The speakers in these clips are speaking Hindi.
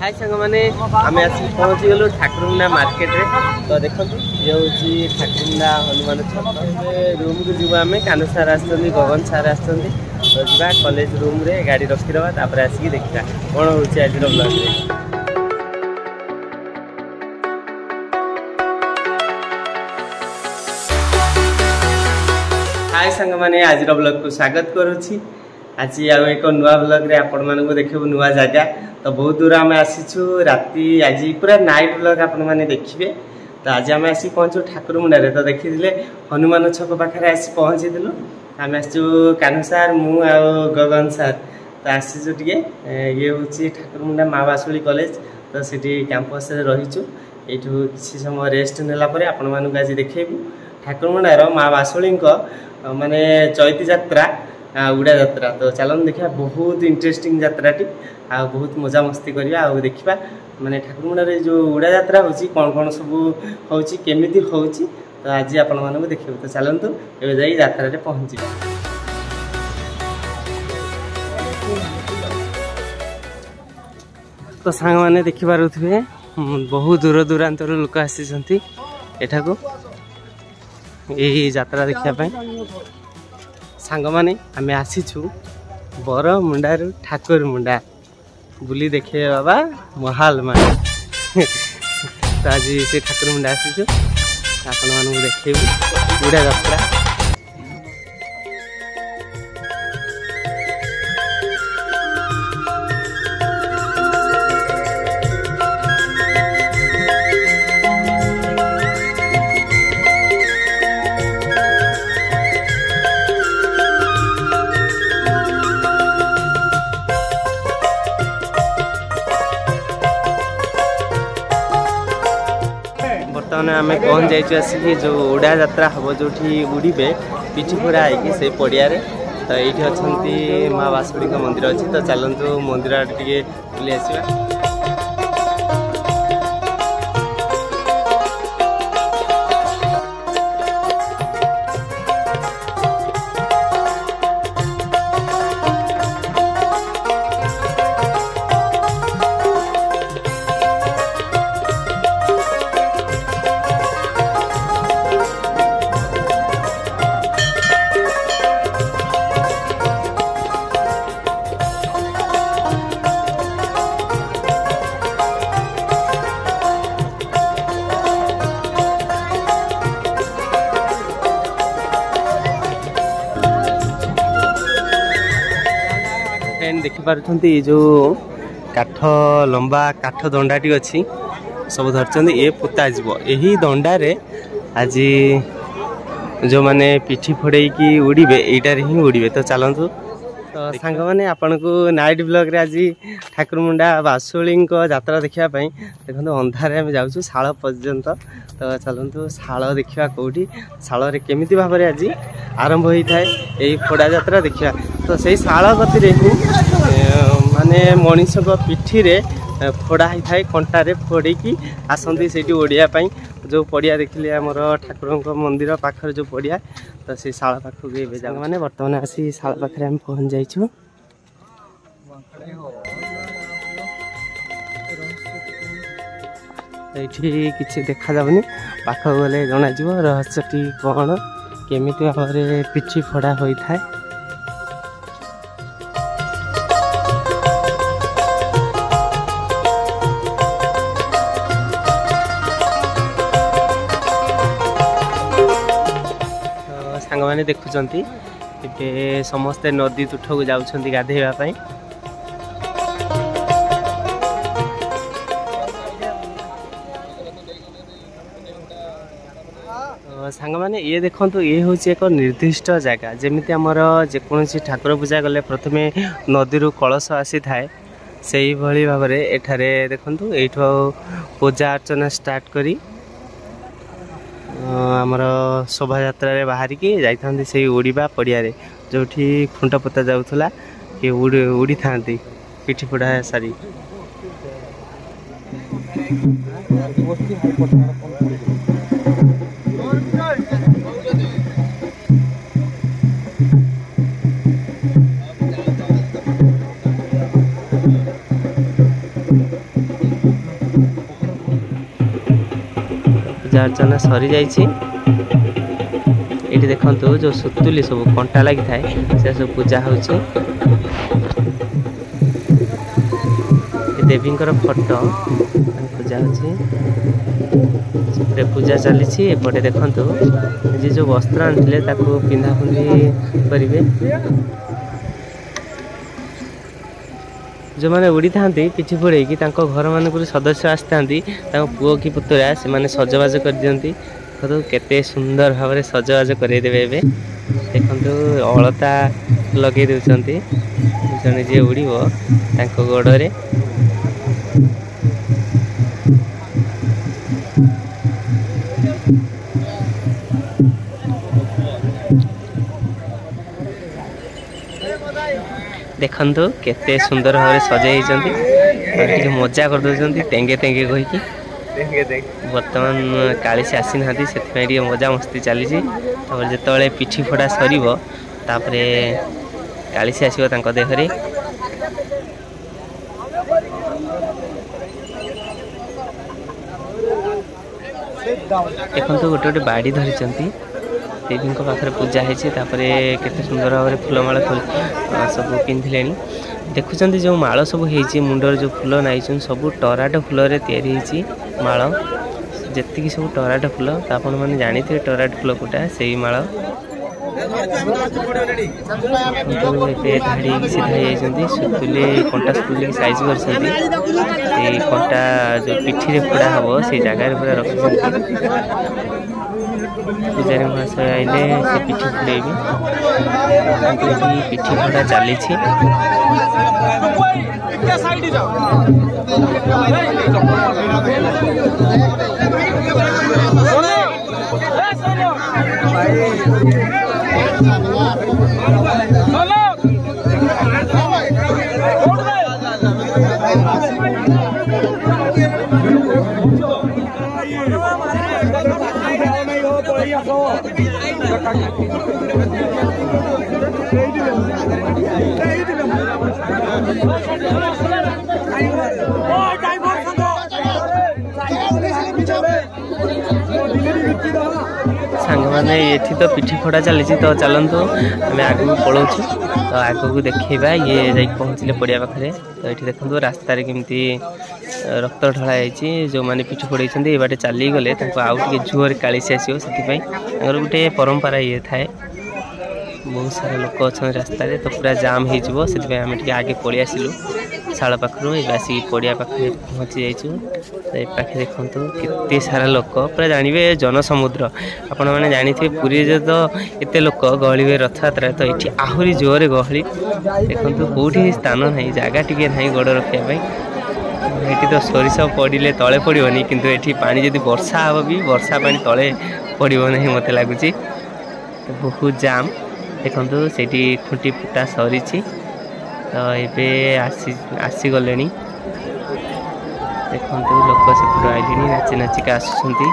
हाय सांग मैंने आम आसी पहुँची गलु ठाकुरमुंडा मार्केट रे। तो देखो ये हूँ ठाकुरमुंडा हनुमान छक रूम को जीव आम कानू सार आस गगन सार आस तो जा कॉलेज रूम रे गाड़ी रखीदे तापर आसिक देखा कौन हो आज ब्लॉग रे। हाय सांग मैंने आज ब्लॉग को स्वागत करुच्ची। आज आउ एक नुआ ब्लॉग रे आपण मानक देखबो नुआ जगह। तो बहुत दूर आम आसीचु राति आज पूरा नाइट ब्लॉग आपण माने देखिबे। तो आज आम आसी पहुँचू ठाकुरमुंडा रे। तो देखिले हनुमान छक पाखे आसी पहुँची दिलु। आम आसचु कान्हू सार मु आ गगन सार। तो आसीचु टिके ये होची ठाकुरमुंडा माँ बासुली कॉलेज। तो सिटी कैंपस रे रहिचु। एठू किछि समय रेस्ट नेला परे आपण मानक आज देखैबु ठाकुरमुंडा रो माँ बासुली माने चैती यात्रा उड़ा यात्रा। तो चलन देखा बहुत इंटरेस्टिंग यात्राटी आ बहुत मजा मस्ती करिया आ देखिबा माने ठाकुरमुंडा रे जो उड़ा यात्रा होची कोन कोन सब होची केमिति होची। तो आज आपण मानक देखिबो। तो चलंतु एबे जाई यात्रा रे पहुंचीबा। तो सांग माने देखि पारुथबे बहुत दूर दूरांतर लोक आसी एठाको यही यात्रा देखा सांग माने आमे आसीछु बरमुंडा ठाकुरमुंडा बुली देखे बाबा महाल माने। तो आज से ठाकुरमुंडा आसीछु आपण मानू देखैबु उड़ा यात्रा। आम पहुँच जाइए आसिक जो उड़ा यात्रा हम जो उड़े पिठी फोड़ा है पड़िया। तो ये अच्छा माँ बासुड़ी मंदिर अच्छी। तो चलतु मंदिर आड़े टे बुली आसवा। देखिपारे जो काठ लंबा काठ दंडाटी अच्छी सब धरते ये पोता यही दंडारे आज जो माने पिठी फोड़े की उड़े यहीटार ही उड़े। तो चलतु तो सांग मैंने आपन को नाइट ब्लॉग रे आज ठाकुरमुंडा बासुली यात्रा देखापी देखो अंधारे आम जाऊँ शाल पर्यंत। तो चलतु शाल देखा कौटी शाल केमिति भाव में आज आरंभ होता है यही फोड़ा यात्रा देखा। तो सही शाल गति माने मनीष पिठी रे फोड़ा होता है कंटारे फोड़ी आसती से ओडिया जो पड़िया देखिले आमर ठाकुर मंदिर पाखर जो पड़िया। तो से शाला पाखक जाऊ मैंने बर्तमान आसी शाला पाखे आम पहुँच जाइछु। ये किसी देखा जाऊनी पाख गले जना रहस्यटी कौन केमिति भाव में पिठी फोड़ा होता है। मैंने देखुंट ए समस्ते नदी तुठ को जाऊँच गाधेवाई। तो सांग मैंने ये देखो ये हूँ एक निर्दिष्ट जगह जमीती आमर जेकोसी ठाकुर पूजा गले प्रथम नदी कलश आसी थाए से भाव में एठारे देखु ये पूजा अर्चना स्टार्ट करी आमर शोभा यात्रा बाहर की जाती से उड़ीबा पड़िया जो खुंट पोता जाऊला कि उड़ी था पिठी फोड़ा सारी। अर्चना सरी जाइए। ये देखो जो सुतुली सब कंटा लगी थाए से सब पूजा हो देवी फोटो पूजा होची पूजा चली एपटे देखु जी जो वस्त्र आनी पिंधा पुंधी करेंगे जो मैंने उड़ी था पिठी फोड़े घर मानक सदस्य आसती पुओ कि पुतुरा से मैंने सजबाज कर दिखती केते सुंदर भाव में सजबाज करदे। देखो अलता लगे दौरान जड़े जी उड़ गोड़े देखु केते सुंदर भाव में सजाई मजा कर दौरान टेंगे टेंगे कहीकि बर्तमान काली से आसी ना से मजा मस्ती चली जो पिठी फोड़ा सर काली से आसो देहरे देखो गोटे गोटे बाड़ी धरी देवी पाखे पूजा होती केते सुंदर भाव में फूलमाला सब पिंधिले देखुं जो माल सब हो मुंडर जो फूल नाई सब टराट फूल या माल जी सब टराट फूल आपण मैंने जानी थे टराट फूल कोटा से माल धाड़ी सीधा जाती सुतुली कंटा सुतुली साइज कर कंटा जो पिठी फोड़ा हम से जगार पूरा रखी पूजारी महाशय आइले से पिठी फोड़ेबी पिठी फोड़ा चली सांग मैंने ये तो पिठी फोड़ा चली तो चलतु आम आग को पलाऊ तो आग को देखा ये जा पहुँचले पड़िया पाखे तो ये देखो रास्तार केमती रक्त ढला जो मैंने पिठी फोड़े ये बाटे चली गले आउ टे जुआर कालीसी आसो से गोटे परंपरा ये थाए बहुत सारा लोक अच्छा रास्तार तो पूरा जाम हो आम आगे पलि आसलु शाल पाखु आसिक पड़िया पाखे पहुँची जाइए तो ये पाखे देखु केते सारा लोक पूरा जानवे जनसमुद्र आपण मैंने जानी थे पुरी तो एत लोक गहली रथयात्रा तो ये आहरी जोरे गहली देखो कौटी स्थान ना जगह टी ना गोड़ रखापी ये तो सोरिष पड़े तले पड़ोनी किंतु ये पानी जब वर्षा हम भी वर्षा पानी तले पड़ो ना मत लगुच बहुत जाम देखु से खुंटी फुटा सरी तो ये आसी गले देखो लोक सेपट आइले नाची नाचिका आसुंती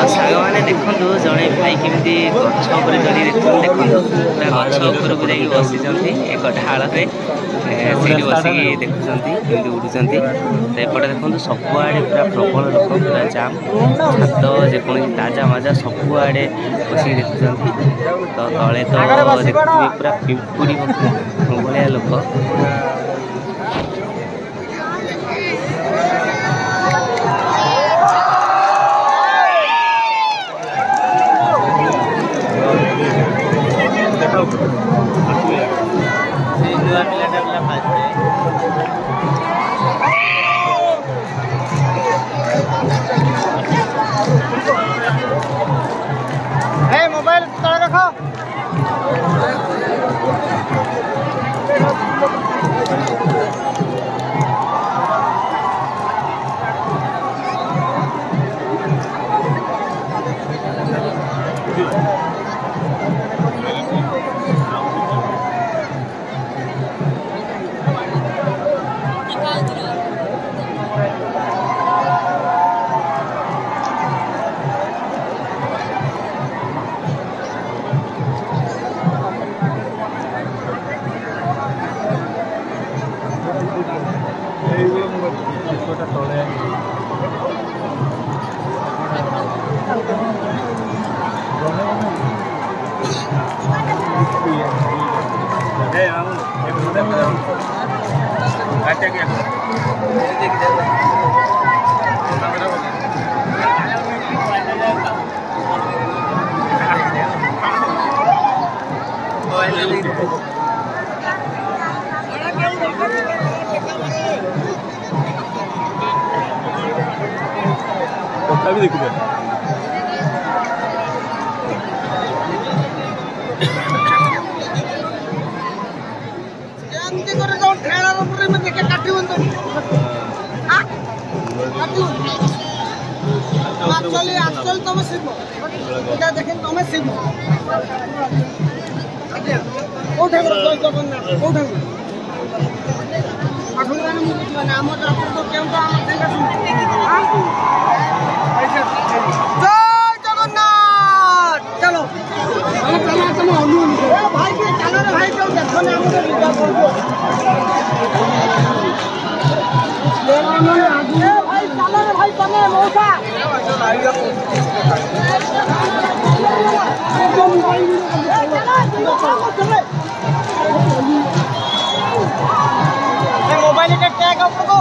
साग मैंने देखो जड़े भाई केमी गछ चढ़ी देखो गछ उपरक बसी एक ढाल से बसिकी देखुं केमी उड़ुंट तो एपटे देखो सबुआड़े पूरा प्रबल लोक पूरा जाम छात जेको ताजा मजा सबुआड़े बसिक देखुं तो तले तो देखिए पूरा पिंपुड़ी भाया लोक मोबाइल तले रखो आजकल तुम शिव देखें तुम शिव कौटे जगन्नाथ कौटे आम जगन्नाथ चलो तुम भाई चलो भाई भाई चलो भाई तमें मौका मोबाइल टैग आपको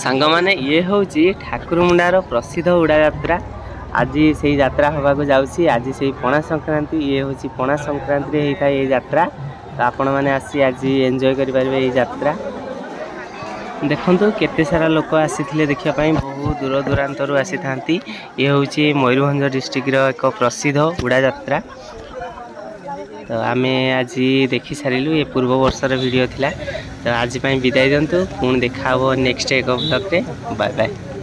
सांग माने ये हूँ ठाकुरमुंडार प्रसिद्ध उड़ा यात्रा। आज से यात्रा होगा जाऊँगी। आज से पणा संक्रांति ये हूँ पणा संक्रांति होता है ये यात्रा। तो आपण मैंने आसी आज एंजॉय करेंगे ये यात्रा। देखो केते सारा लोक आसी देखापी बहुत दूर दूरांतर आसी था। ये हूँ मयूरभंज डिस्ट्रिक्टर एक प्रसिद्ध उड़ा यात्रा। तो आम आज देखी सारू ये पूर्व वर्षर वीडियो थिला। तो आज विदाय दिंतु पुणी देखा नेक्स्ट एक ब्लॉग रे। Bye bye.